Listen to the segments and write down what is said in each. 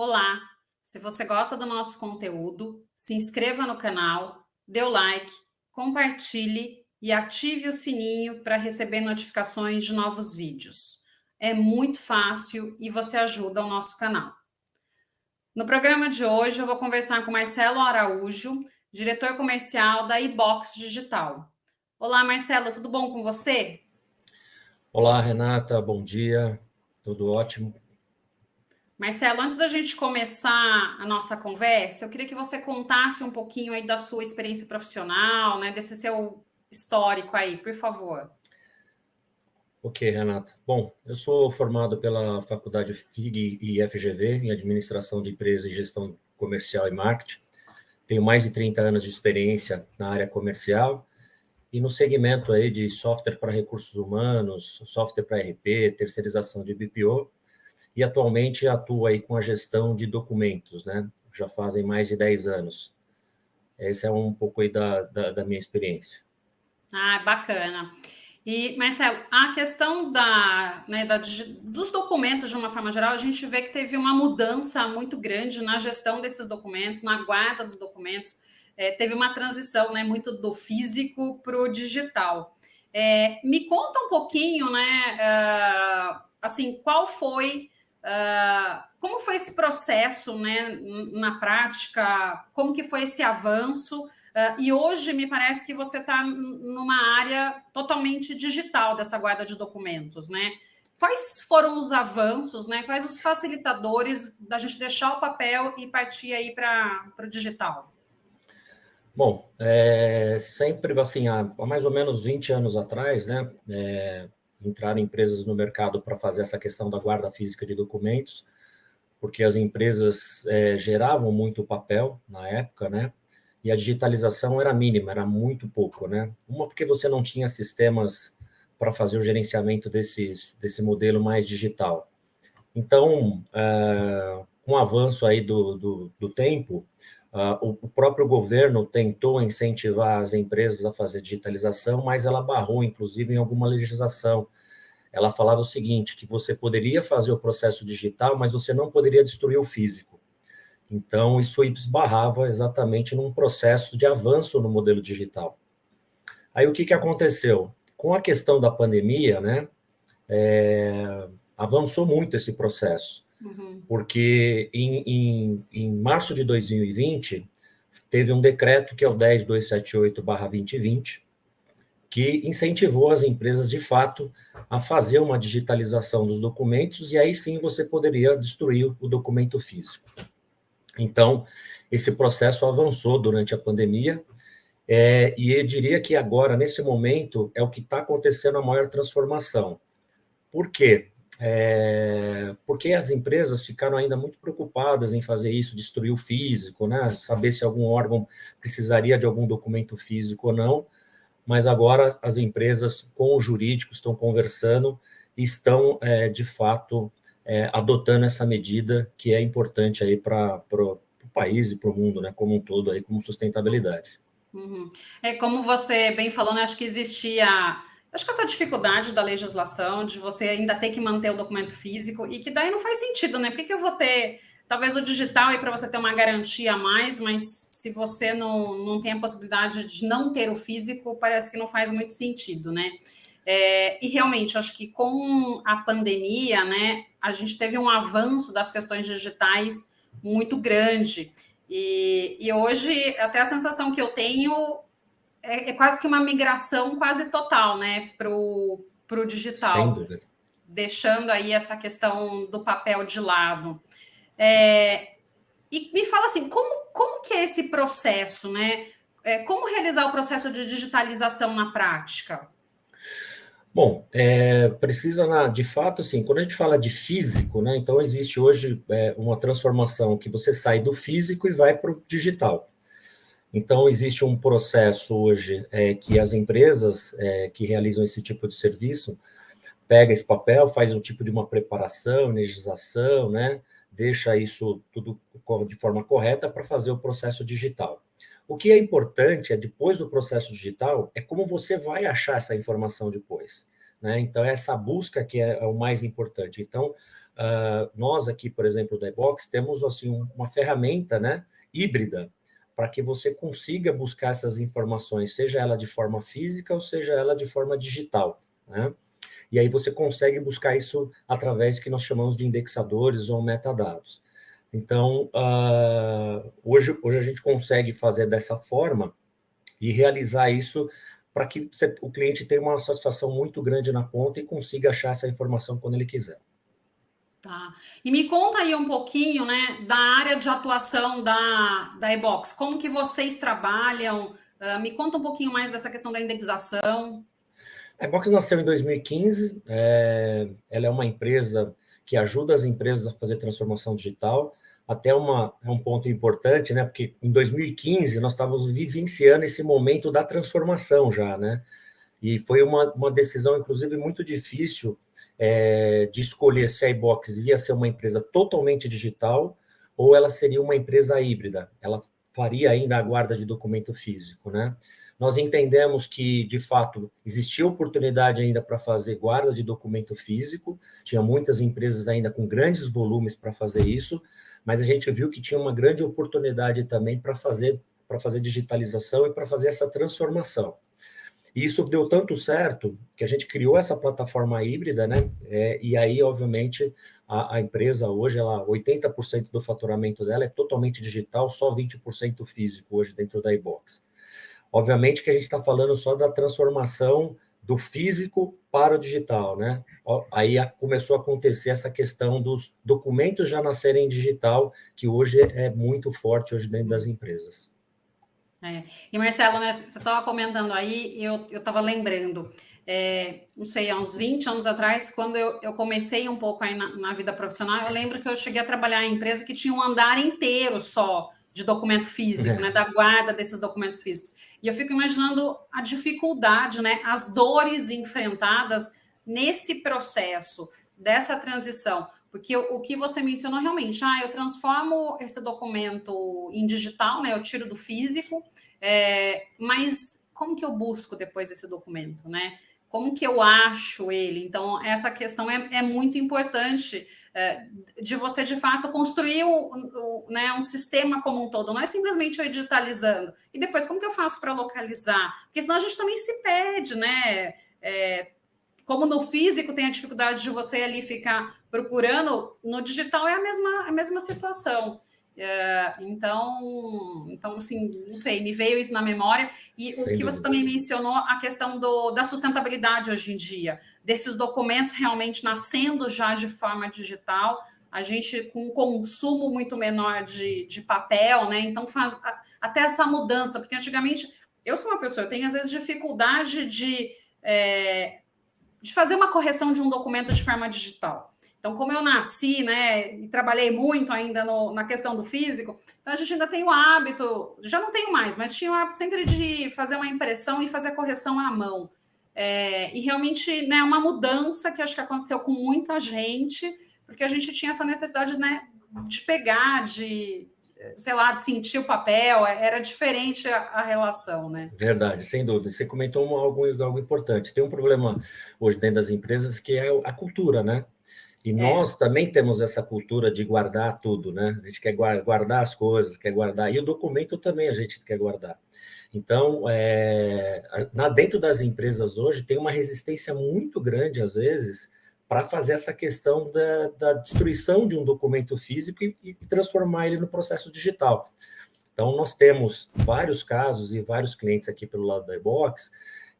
Olá! Se você gosta do nosso conteúdo, se inscreva no canal, dê o like, compartilhe e ative o sininho para receber notificações de novos vídeos. É muito fácil e você ajuda o nosso canal. No programa de hoje, eu vou conversar com Marcelo Araújo, diretor comercial da iBox Digital. Olá, Marcelo, tudo bom com você? Olá, Renata, bom dia, tudo ótimo. Marcelo, antes da gente começar a nossa conversa, eu queria que você contasse um pouquinho aí da sua experiência profissional, né, desse seu histórico aí, por favor. Ok, Renata. Bom, eu sou formado pela Faculdade FIG e FGV em Administração de Empresas e Gestão Comercial e Marketing. Tenho mais de 30 anos de experiência na área comercial e no segmento aí de software para recursos humanos, software para RP, terceirização de BPO, e atualmente atuo aí com a gestão de documentos, né? Já fazem mais de 10 anos. Esse é um pouco aí da minha experiência. Ah, bacana. E, Marcelo, a questão dos documentos, de uma forma geral, a gente vê que teve uma mudança muito grande na gestão desses documentos, na guarda dos documentos. Teve uma transição, né, muito do físico para o digital. Me conta um pouquinho, né, assim, como foi esse processo, né, na prática, como que foi esse avanço. E hoje me parece que você está numa área totalmente digital dessa guarda de documentos, né? Quais foram os avanços, né? Quais os facilitadores da gente deixar o papel e partir aí para o digital? Bom, sempre assim, há mais ou menos 20 anos atrás, né, entraram empresas no mercado para fazer essa questão da guarda física de documentos, porque as empresas geravam muito papel na época, né, e a digitalização era mínima, era muito pouco, né. Uma, porque você não tinha sistemas para fazer o gerenciamento desse modelo mais digital. Então, com o avanço aí do tempo, o próprio governo tentou incentivar as empresas a fazer digitalização, mas ela barrou, inclusive, em alguma legislação. Ela falava o seguinte, que você poderia fazer o processo digital, mas você não poderia destruir o físico. Então, isso esbarrava exatamente num processo de avanço no modelo digital. Aí, o que aconteceu? Com a questão da pandemia, né, avançou muito esse processo. Uhum. Porque em março de 2020, teve um decreto, que é o 10.278/2020, que incentivou as empresas, de fato, a fazer uma digitalização dos documentos, e aí sim você poderia destruir o documento físico. Então, esse processo avançou durante a pandemia, e eu diria que agora, nesse momento, é o que está acontecendo a maior transformação. Por quê? Porque as empresas ficaram ainda muito preocupadas em fazer isso, destruir o físico, né? Saber se algum órgão precisaria de algum documento físico ou não, mas agora as empresas com os jurídicos estão conversando e estão, de fato, adotando essa medida que é importante aí para o país e para o mundo, né, como um todo, aí, como sustentabilidade. Uhum. Como você bem falou, né, acho que existia, acho que essa dificuldade da legislação, de você ainda ter que manter o documento físico, e que daí não faz sentido, né? Por que eu vou ter, talvez o digital aí para você ter uma garantia a mais, mas se você não tem a possibilidade de não ter o físico, parece que não faz muito sentido, né? E realmente, acho que com a pandemia, né, a gente teve um avanço das questões digitais muito grande. E hoje, até a sensação que eu tenho é quase que uma migração quase total, né, pro Sem digital, dúvida. deixando aí essa questão do papel de lado. É, e me fala assim, como que é esse processo, né? Como realizar o processo de digitalização na prática? Bom, precisa, de fato, assim, quando a gente fala de físico, né, então existe hoje uma transformação que você sai do físico e vai para o digital. Então, existe um processo hoje que as empresas que realizam esse tipo de serviço pega esse papel, faz um tipo de uma preparação, energização, né, deixa isso tudo de forma correta para fazer o processo digital. O que é importante depois do processo digital, é como você vai achar essa informação depois, né? Então, essa busca que é o mais importante. Então, Nós aqui, por exemplo, da iBox, temos assim, uma ferramenta, né, híbrida, para que você consiga buscar essas informações, seja ela de forma física ou seja ela de forma digital, né? E aí você consegue buscar isso através que nós chamamos de indexadores ou metadados. Então, hoje a gente consegue fazer dessa forma e realizar isso para que o cliente tenha uma satisfação muito grande na ponta e consiga achar essa informação quando ele quiser. Tá. E me conta aí um pouquinho, né, da área de atuação da iBox. Como que vocês trabalham? Me conta um pouquinho mais dessa questão da indexação. A iBox nasceu em 2015. Ela é uma empresa que ajuda as empresas a fazer transformação digital. Até é um ponto importante, né? Porque em 2015 nós estávamos vivenciando esse momento da transformação já, né? E foi uma decisão, inclusive, muito difícil de escolher se a iBox ia ser uma empresa totalmente digital ou ela seria uma empresa híbrida. Ela faria ainda a guarda de documento físico, né? Nós entendemos que, de fato, existia oportunidade ainda para fazer guarda de documento físico, tinha muitas empresas ainda com grandes volumes para fazer isso, mas a gente viu que tinha uma grande oportunidade também para fazer digitalização e para fazer essa transformação. E isso deu tanto certo que a gente criou essa plataforma híbrida, né? E aí, obviamente, a empresa hoje, 80% do faturamento dela é totalmente digital, só 20% físico hoje dentro da iBox. Obviamente que a gente está falando só da transformação do físico para o digital, né? Aí começou a acontecer essa questão dos documentos já nascerem digital, que hoje é muito forte hoje dentro das empresas. E Marcelo, né, você estava comentando aí, eu estava lembrando, não sei, há uns 20 anos atrás, quando eu comecei um pouco aí na vida profissional, eu lembro que eu cheguei a trabalhar em empresa que tinha um andar inteiro só de documento físico, né, da guarda desses documentos físicos. E eu fico imaginando a dificuldade, né, as dores enfrentadas nesse processo, dessa transição. Porque o que você mencionou realmente, eu transformo esse documento em digital, né? Eu tiro do físico, mas como que eu busco depois esse documento, né? Como que eu acho ele? Então, essa questão é muito importante de você, de fato, construir né, um sistema como um todo. Não é simplesmente eu digitalizando. E depois, como que eu faço para localizar? Porque senão a gente também se perde, né? Como no físico tem a dificuldade de você ali ficar procurando, no digital é a mesma situação. Então, assim, não sei, me veio isso na memória. E Sem o que dúvida. você também mencionou, a questão da sustentabilidade hoje em dia, desses documentos realmente nascendo já de forma digital, a gente com um consumo muito menor de papel, né? Então faz até essa mudança, porque antigamente eu sou uma pessoa, eu tenho às vezes dificuldade de fazer uma correção de um documento de forma digital. Então, como eu nasci, né, e trabalhei muito ainda na questão do físico, então a gente ainda tem o hábito, já não tenho mais, mas tinha o hábito sempre de fazer uma impressão e fazer a correção à mão. E realmente, né, uma mudança que acho que aconteceu com muita gente, porque a gente tinha essa necessidade, né, de pegar, sei lá, de sentir o papel, era diferente a relação, né? Verdade, sem dúvida. Você comentou algo importante. Tem um problema hoje dentro das empresas que é a cultura, né? E nós também temos essa cultura de guardar tudo, né? A gente quer guardar as coisas, quer guardar, e o documento também a gente quer guardar. Então, dentro das empresas hoje, tem uma resistência muito grande, às vezes, para fazer essa questão da destruição de um documento físico e transformar ele no processo digital. Então, nós temos vários casos e vários clientes aqui pelo lado da iBox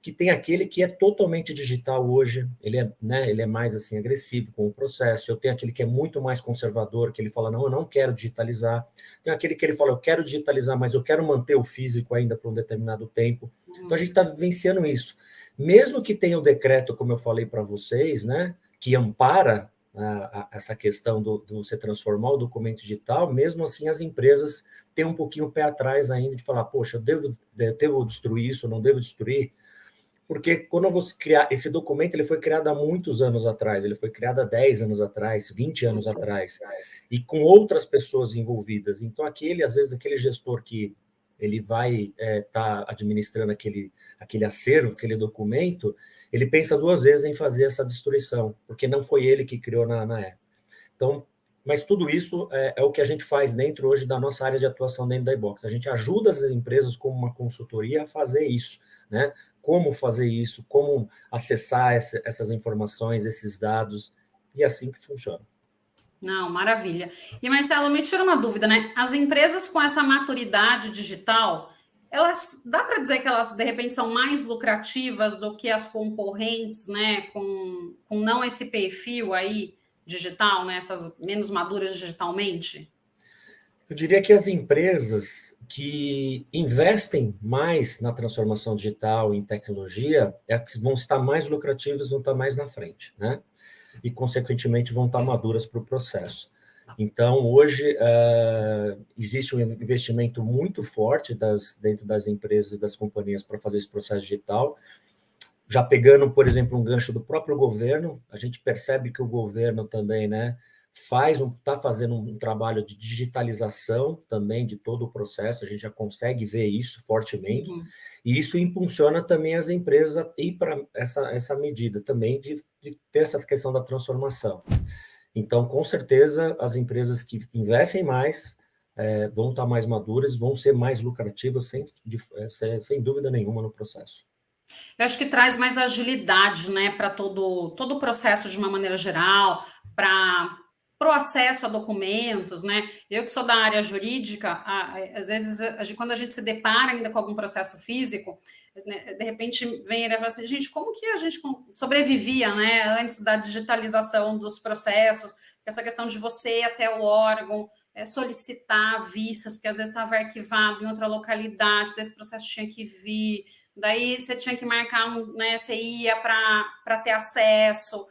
que tem aquele que é totalmente digital hoje, ele é mais assim agressivo com o processo. Eu tenho aquele que é muito mais conservador, que ele fala, não, eu não quero digitalizar. Tem aquele que ele fala, eu quero digitalizar, mas eu quero manter o físico ainda por um determinado tempo. Então, a gente está vivenciando isso. Mesmo que tenha o decreto, como eu falei para vocês, né, que ampara essa questão do você transformar o documento digital, mesmo assim as empresas têm um pouquinho o pé atrás ainda de falar, poxa, eu devo destruir isso, não devo destruir? Porque quando você criar esse documento, ele foi criado há muitos anos atrás, ele foi criado há 10 anos atrás, 20 anos atrás, e com outras pessoas envolvidas. Então, às vezes, aquele gestor que ele vai estar administrando aquele acervo, aquele documento, ele pensa duas vezes em fazer essa destruição, porque não foi ele que criou na época. Então, mas tudo isso é o que a gente faz dentro hoje da nossa área de atuação dentro da iBox. A gente ajuda as empresas como uma consultoria a fazer isso, né? Como fazer isso, como acessar essas informações, esses dados, e é assim que funciona. Não, maravilha. E Marcelo, me tira uma dúvida, né? As empresas com essa maturidade digital, elas dá para dizer que elas de repente são mais lucrativas do que as concorrentes, né? Com não esse perfil aí digital, né? Essas menos maduras digitalmente? Eu diria que as empresas que investem mais na transformação digital, em tecnologia, é que vão estar mais lucrativas, vão estar mais na frente, né? E, consequentemente, vão estar maduras para o processo. Então, hoje, existe um investimento muito forte dentro das empresas, das companhias, para fazer esse processo digital. Já pegando, por exemplo, um gancho do próprio governo, a gente percebe que o governo também, né, está fazendo um trabalho de digitalização também de todo o processo, a gente já consegue ver isso fortemente, Uhum. e isso impulsiona também as empresas a ir para essa medida também de ter essa questão da transformação. Então, com certeza, as empresas que investem mais vão estar mais maduras, vão ser mais lucrativas, sem dúvida nenhuma, no processo. Eu acho que traz mais agilidade, né, para todo o processo de uma maneira geral, para o acesso a documentos, né? Eu que sou da área jurídica, às vezes, quando a gente se depara ainda com algum processo físico, né, de repente vem ele e fala assim, gente, como que a gente sobrevivia, né, antes da digitalização dos processos, essa questão de você ir até o órgão, solicitar vistas, porque às vezes estava arquivado em outra localidade, desse processo tinha que vir, daí você tinha que marcar, né, você ia para ter acesso,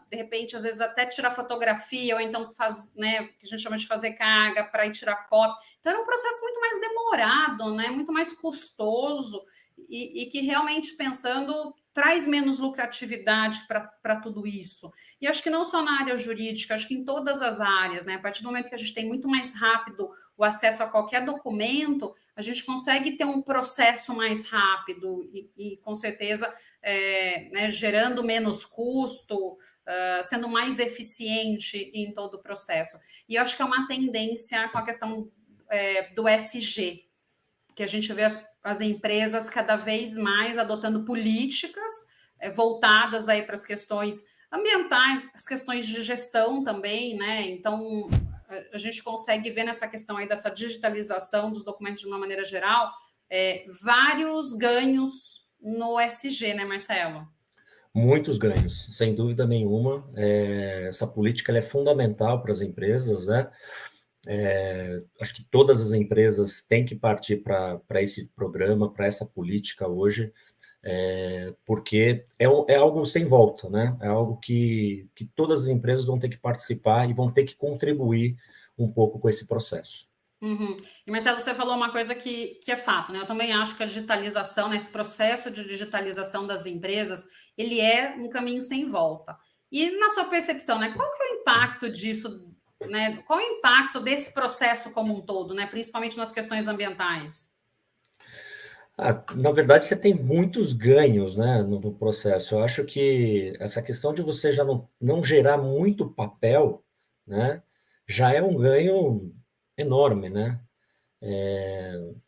de repente, às vezes até tirar fotografia, ou então faz, né, que a gente chama de fazer carga para ir tirar cópia. Então, era um processo muito mais demorado, né, muito mais custoso, e que realmente, pensando, traz menos lucratividade para tudo isso. E acho que não só na área jurídica, acho que em todas as áreas, né, a partir do momento que a gente tem muito mais rápido o acesso a qualquer documento, a gente consegue ter um processo mais rápido e com certeza, né, gerando menos custo, sendo mais eficiente em todo o processo. E eu acho que é uma tendência com a questão do SG, que a gente vê as empresas cada vez mais adotando políticas voltadas aí para as questões ambientais, as questões de gestão também, né? Então, a gente consegue ver nessa questão aí dessa digitalização dos documentos de uma maneira geral, vários ganhos no SG, né, Marcelo? Muitos ganhos, sem dúvida nenhuma. Essa política ela é fundamental para as empresas, né? Acho que todas as empresas têm que partir para esse programa, para essa política hoje, porque é algo sem volta, né? É algo que todas as empresas vão ter que participar e vão ter que contribuir um pouco com esse processo. Uhum. E Marcelo, você falou uma coisa que é fato, né? Eu também acho que a digitalização, né, esse processo de digitalização das empresas, ele é um caminho sem volta. E na sua percepção, né, qual que é o impacto disso, né? Qual é o impacto desse processo como um todo, né? Principalmente nas questões ambientais? Na verdade, você tem muitos ganhos, né, no processo. Eu acho que essa questão de você já não gerar muito papel, né, já é um ganho enorme, né?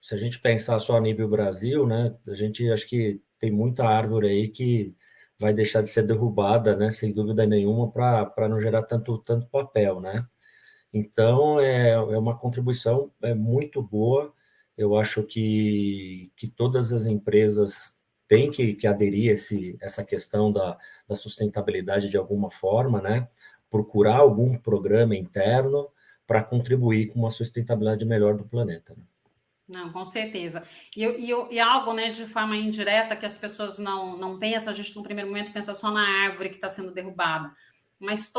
Se a gente pensar só a nível Brasil, né, a gente acho que tem muita árvore aí que vai deixar de ser derrubada, né, sem dúvida nenhuma, para não gerar tanto papel, né? Então, é uma contribuição muito boa. Eu acho que todas as empresas têm que aderir a essa questão da sustentabilidade de alguma forma, né? Procurar algum programa interno para contribuir com uma sustentabilidade melhor do planeta, né? Não, com certeza. E algo, né, de forma indireta que as pessoas não pensam, a gente no primeiro momento pensa só na árvore que está sendo derrubada, mas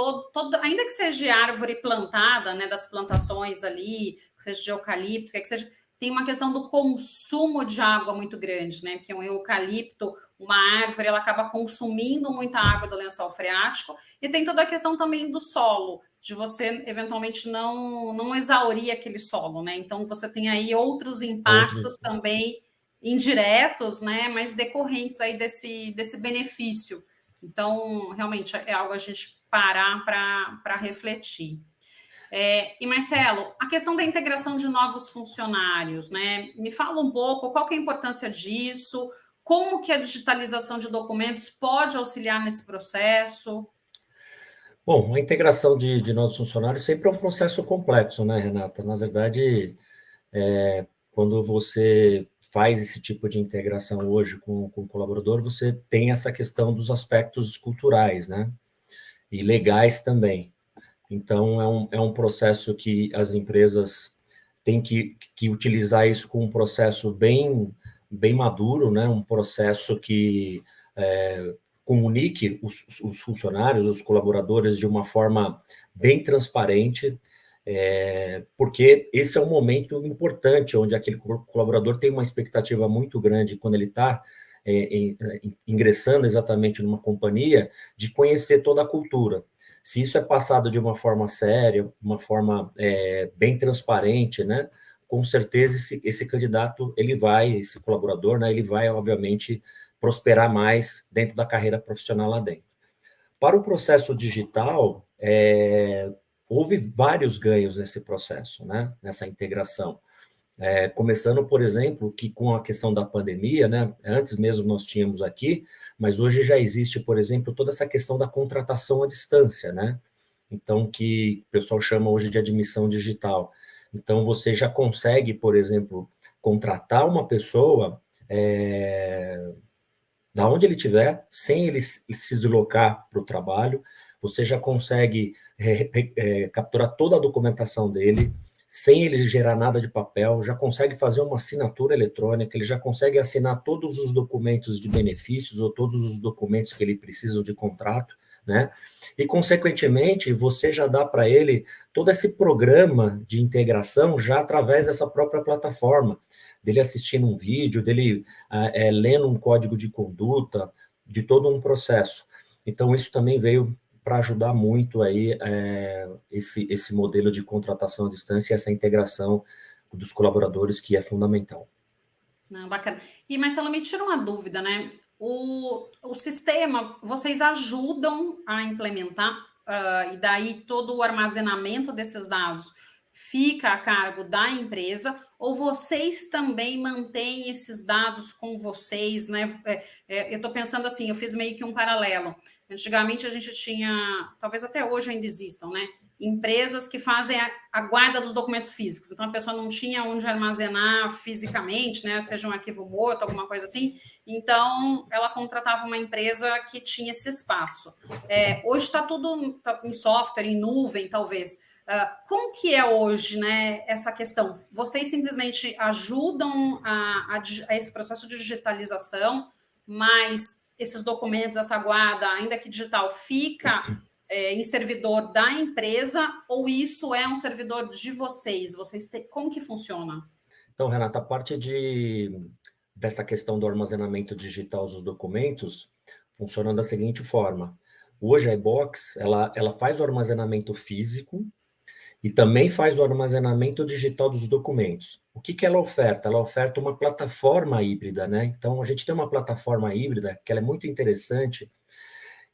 ainda que seja de árvore plantada, né, das plantações ali, que seja de eucalipto, que seja, tem uma questão do consumo de água muito grande, né? Porque um eucalipto, uma árvore, ela acaba consumindo muita água do lençol freático, e tem toda a questão também do solo, de você eventualmente não exaurir aquele solo, né? Então você tem aí outros Outros impactos também indiretos, né? Mas decorrentes aí desse benefício Então, realmente, é algo a gente parar para refletir. E Marcelo, a questão da integração de novos funcionários, né? Me fala um pouco qual que é a importância disso, como que a digitalização de documentos pode auxiliar nesse processo? Bom, a integração de novos funcionários sempre é um processo complexo, né, Renata? Na verdade, quando você faz esse tipo de integração hoje com o colaborador, você tem essa questão dos aspectos culturais, né? E legais também. Então, é um processo que as empresas têm que utilizar isso com um processo bem maduro, né? Um processo que comunique os funcionários, os colaboradores de uma forma bem transparente, porque esse é um momento importante onde aquele colaborador tem uma expectativa muito grande quando ele está ingressando exatamente numa companhia, de conhecer toda a cultura. Se isso é passado de uma forma séria, uma forma bem transparente, né? Com certeza esse candidato, esse colaborador, né? Ele vai, obviamente, prosperar mais dentro da carreira profissional lá dentro. Para o processo digital, houve vários ganhos nesse processo, né? Nessa integração. Começando, por exemplo, que com a questão da pandemia, né? Antes mesmo nós tínhamos aqui, mas hoje já existe, por exemplo, toda essa questão da contratação à distância, né? Então, que o pessoal chama hoje de admissão digital. Então, você já consegue, por exemplo, contratar uma pessoa da onde ele estiver, sem ele se deslocar para o trabalho, você já consegue capturar toda a documentação dele, sem ele gerar nada de papel, já consegue fazer uma assinatura eletrônica, ele já consegue assinar todos os documentos de benefícios ou todos os documentos que ele precisa de contrato, né? E, consequentemente, você já dá para ele todo esse programa de integração já através dessa própria plataforma, dele assistindo um vídeo, dele lendo um código de conduta, de todo um processo. Então, isso também veio para ajudar muito aí esse modelo de contratação à distância e essa integração dos colaboradores, que é fundamental. Não, bacana. E, Marcelo, me tira uma dúvida, né? O sistema, vocês ajudam a implementar, e daí todo o armazenamento desses dados fica a cargo da empresa, ou vocês também mantêm esses dados com vocês, né? Eu estou pensando assim, eu fiz meio que um paralelo. Antigamente a gente tinha, talvez até hoje ainda existam, né? Empresas que fazem a guarda dos documentos físicos. Então, a pessoa não tinha onde armazenar fisicamente, né? Seja um arquivo morto, alguma coisa assim. Então, ela contratava uma empresa que tinha esse espaço. Hoje está tudo em software, em nuvem, talvez. Como que é hoje, né, essa questão? Vocês simplesmente ajudam a esse processo de digitalização, mas esses documentos, essa guarda, ainda que digital, fica em servidor da empresa, ou isso é um servidor de vocês? Como que funciona? Então, Renata, a parte dessa questão do armazenamento digital dos documentos funciona da seguinte forma. Hoje a iBox, ela faz o armazenamento físico e também faz o armazenamento digital dos documentos. O que ela oferta? Ela oferta uma plataforma híbrida, né? Então, a gente tem uma plataforma híbrida que ela é muito interessante,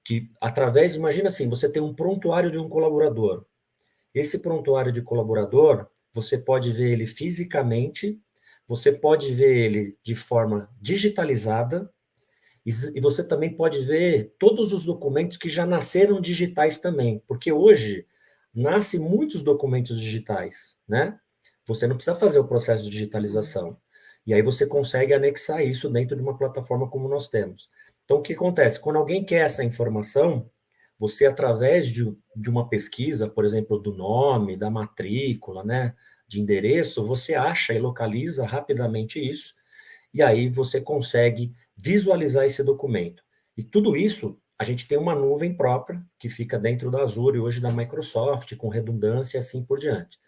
que através, imagina assim, você tem um prontuário de um colaborador. Esse prontuário de colaborador, você pode ver ele fisicamente, você pode ver ele de forma digitalizada, e você também pode ver todos os documentos que já nasceram digitais também, porque hoje nascem muitos documentos digitais, né? Você não precisa fazer o processo de digitalização. E aí você consegue anexar isso dentro de uma plataforma como nós temos. Então, o que acontece? Quando alguém quer essa informação, você, através de uma pesquisa, por exemplo, do nome, da matrícula, né, de endereço, você acha e localiza rapidamente isso, e aí você consegue visualizar esse documento. E tudo isso, a gente tem uma nuvem própria, que fica dentro da Azure, hoje da Microsoft, com redundância e assim por diante.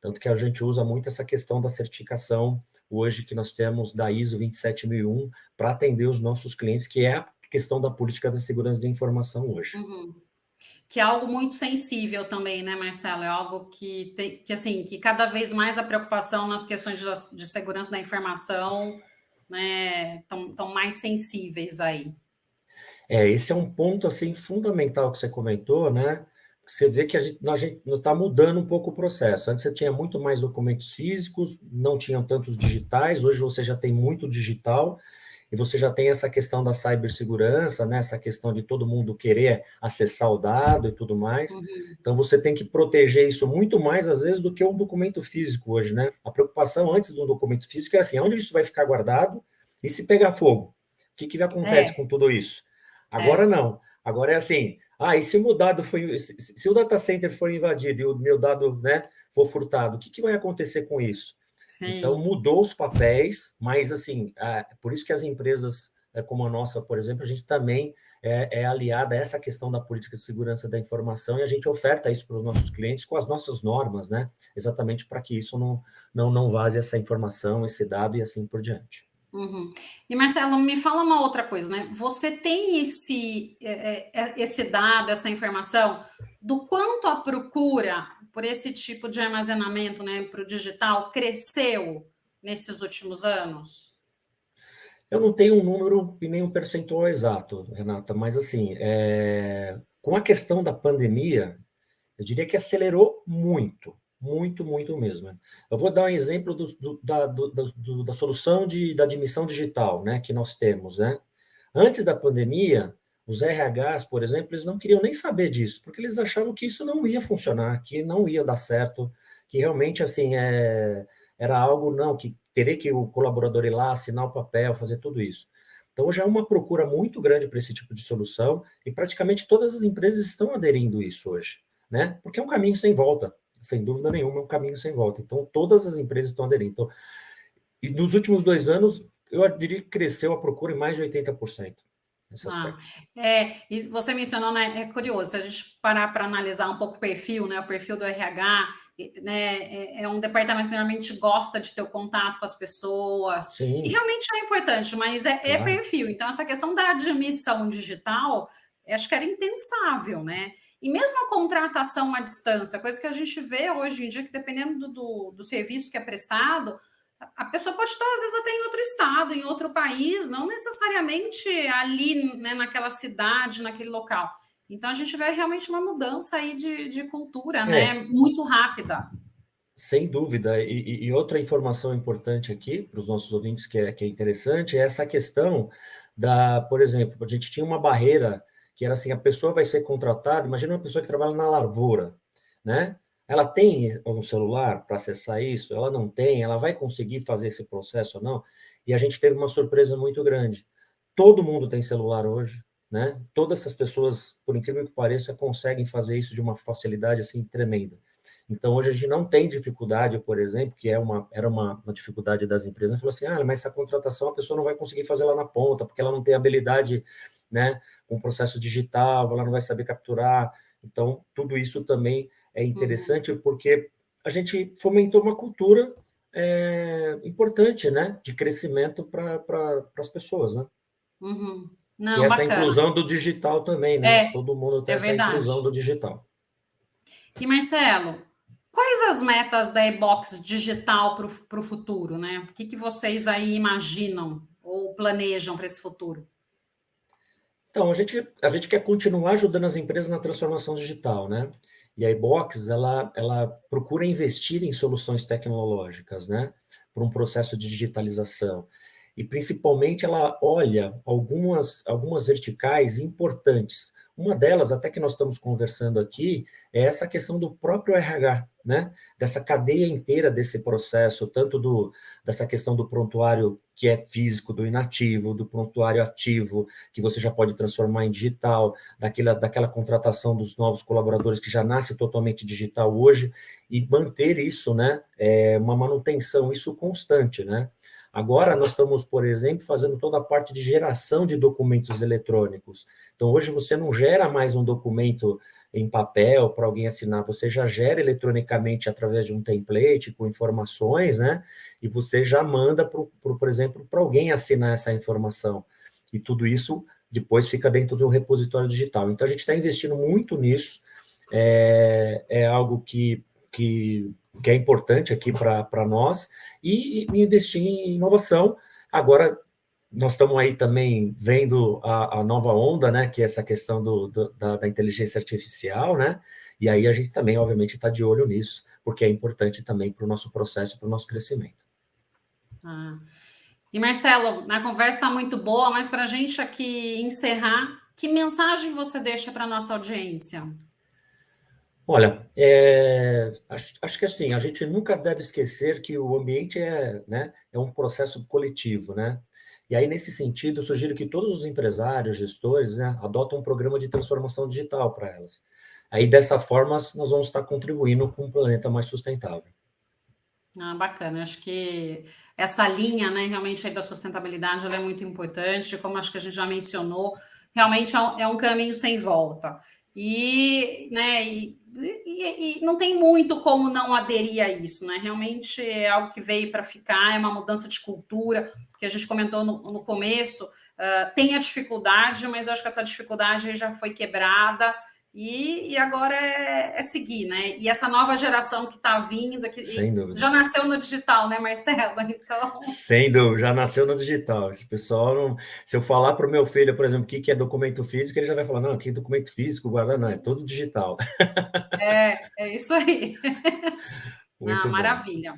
Tanto que a gente usa muito essa questão da certificação, hoje que nós temos da ISO 27001, para atender os nossos clientes, que é a questão da política da segurança da informação hoje. Uhum. Que é algo muito sensível também, né, Marcelo? É algo que tem, que assim, que cada vez mais a preocupação nas questões de segurança da informação, né, estão mais sensíveis aí. Esse é um ponto assim fundamental que você comentou, né? Você vê que a gente está mudando um pouco o processo. Antes você tinha muito mais documentos físicos, não tinham tantos digitais, hoje você já tem muito digital, e você já tem essa questão da cibersegurança, né? Essa questão de todo mundo querer acessar o dado e tudo mais. Uhum. Então você tem que proteger isso muito mais, às vezes, do que um documento físico hoje, né? A preocupação antes do documento físico é assim, onde isso vai ficar guardado e se pegar fogo? O que acontece É, com tudo isso? Agora é, não. Agora é assim, e se o dado foi, se o data center for invadido e o meu dado, né, for furtado, o que vai acontecer com isso? Então sim. mudou os papéis, mas assim, por isso que as empresas como a nossa, por exemplo, a gente também é aliada a essa questão da política de segurança da informação e a gente oferta isso para os nossos clientes com as nossas normas, né? Exatamente para que isso não vaze essa informação, esse dado e assim por diante. Uhum. E Marcelo, me fala uma outra coisa, né? Você tem esse dado, essa informação do quanto a procura por esse tipo de armazenamento, né, para o digital cresceu nesses últimos anos? Eu não tenho um número e nem um percentual exato, Renata, mas assim, com a questão da pandemia, eu diria que acelerou muito, muito, muito mesmo. Eu vou dar um exemplo da solução da admissão digital, né, que nós temos, né? Antes da pandemia, os RHs, por exemplo, eles não queriam nem saber disso, porque eles achavam que isso não ia funcionar, que não ia dar certo, que realmente assim era algo não que teria que o colaborador ir lá assinar o papel, fazer tudo isso. Então já é uma procura muito grande para esse tipo de solução e praticamente todas as empresas estão aderindo a isso hoje, né? Porque é um caminho sem volta, sem dúvida nenhuma, é um caminho sem volta. Então todas as empresas estão aderindo. Então, e nos últimos 2 anos, eu diria que cresceu a procura em mais de 80% nesse Ah, aspecto. e você mencionou, né, é curioso, se a gente parar para analisar um pouco o perfil, né, o perfil do RH, né, é um departamento que normalmente gosta de ter o contato com as pessoas, e Sim, realmente é importante, mas é claro. perfil. Então, essa questão da admissão digital, acho que era impensável, né? E mesmo a contratação à distância, coisa que a gente vê hoje em dia, que dependendo do serviço que é prestado, a pessoa pode estar, às vezes, até em outro estado, em outro país, não necessariamente ali, né, naquela cidade, naquele local. Então, a gente vê realmente uma mudança aí de cultura, né, É, muito rápida. sem dúvida. E outra informação importante aqui para os nossos ouvintes que é interessante é essa questão por exemplo, a gente tinha uma barreira que era assim, a pessoa vai ser contratada, imagina uma pessoa que trabalha na lavoura, né? Ela tem um celular para acessar isso? Ela não tem? Ela vai conseguir fazer esse processo ou não? E a gente teve uma surpresa muito grande. Todo mundo tem celular hoje, né? Todas essas pessoas, por incrível que pareça, conseguem fazer isso de uma facilidade assim tremenda. Então, hoje a gente não tem dificuldade, por exemplo, que era uma dificuldade das empresas, falou assim, mas essa contratação a pessoa não vai conseguir fazer lá na ponta, porque ela não tem habilidade, né, com o processo digital, ela não vai saber capturar. Então, tudo isso também é Uhum, interessante, porque a gente fomentou uma cultura importante, né, de crescimento para as pessoas, né? uhum. Que é Não, essa bacana. inclusão do digital também, né? É, Todo mundo tem é essa verdade. inclusão do digital. E, Marcelo, quais as metas da Ebox digital para o futuro, né? O que vocês aí imaginam ou planejam para esse futuro? Então, a gente quer continuar ajudando as empresas na transformação digital, né? E a iBox, ela procura investir em soluções tecnológicas, né? Para um processo de digitalização. E, principalmente, ela olha algumas verticais importantes. Uma delas, até que nós estamos conversando aqui, é essa questão do próprio RH, né? Dessa cadeia inteira desse processo, tanto dessa questão do prontuário que é físico, do inativo, do prontuário ativo, que você já pode transformar em digital, daquela contratação dos novos colaboradores que já nasce totalmente digital hoje, e manter isso, né? Uma manutenção, isso constante, né? Agora nós estamos, por exemplo, fazendo toda a parte de geração de documentos eletrônicos. Então, hoje você não gera mais um documento em papel para alguém assinar, você já gera eletronicamente através de um template com informações, né? E você já manda, por exemplo, para alguém assinar essa informação. E tudo isso depois fica dentro de um repositório digital. Então, a gente está investindo muito nisso, é algo que é importante aqui para nós, e investir em inovação. Agora, nós estamos aí também vendo a nova onda, né, que é essa questão da inteligência artificial, né, e aí a gente também, obviamente, está de olho nisso, porque é importante também para o nosso processo, para o nosso crescimento. Ah. E Marcelo, a conversa está muito boa, mas para a gente aqui encerrar, que mensagem você deixa para a nossa audiência? Olha, acho que assim, a gente nunca deve esquecer que o ambiente né, é um processo coletivo, né? E aí, nesse sentido, eu sugiro que todos os empresários, gestores, né, adotem um programa de transformação digital para elas. Aí, dessa forma, nós vamos estar contribuindo com um planeta mais sustentável. Ah, bacana. Acho que essa linha, né, realmente aí da sustentabilidade, ela é muito importante, como acho que a gente já mencionou, realmente é um caminho sem volta. E, né, e não tem muito como não aderir a isso, né? Realmente é algo que veio para ficar, é uma mudança de cultura, porque a gente comentou no começo, tem a dificuldade, mas eu acho que essa dificuldade aí já foi quebrada. E agora é seguir, né? E essa nova geração que está vindo, Sem dúvida. já nasceu no digital, né, Marcela? Então. Sem dúvida, já nasceu no digital. Esse pessoal não. Se eu falar para o meu filho, por exemplo, o que é documento físico, ele já vai falar: não, aqui é documento físico, guarda não, é tudo digital. É isso aí. Ah, Muito bom. maravilha.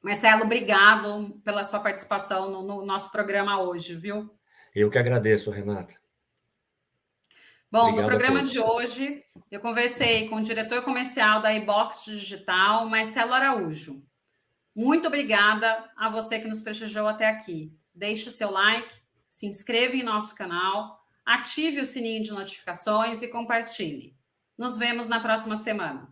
Marcelo, obrigado pela sua participação no nosso programa hoje, viu? Eu que agradeço, Renata. Bom, no Obrigado a programa de todos. hoje, eu conversei com o diretor comercial da iBox Digital, Marcelo Araújo. Muito obrigada a você que nos prestigiou até aqui. Deixe o seu like, se inscreva em nosso canal, ative o sininho de notificações e compartilhe. Nos vemos na próxima semana.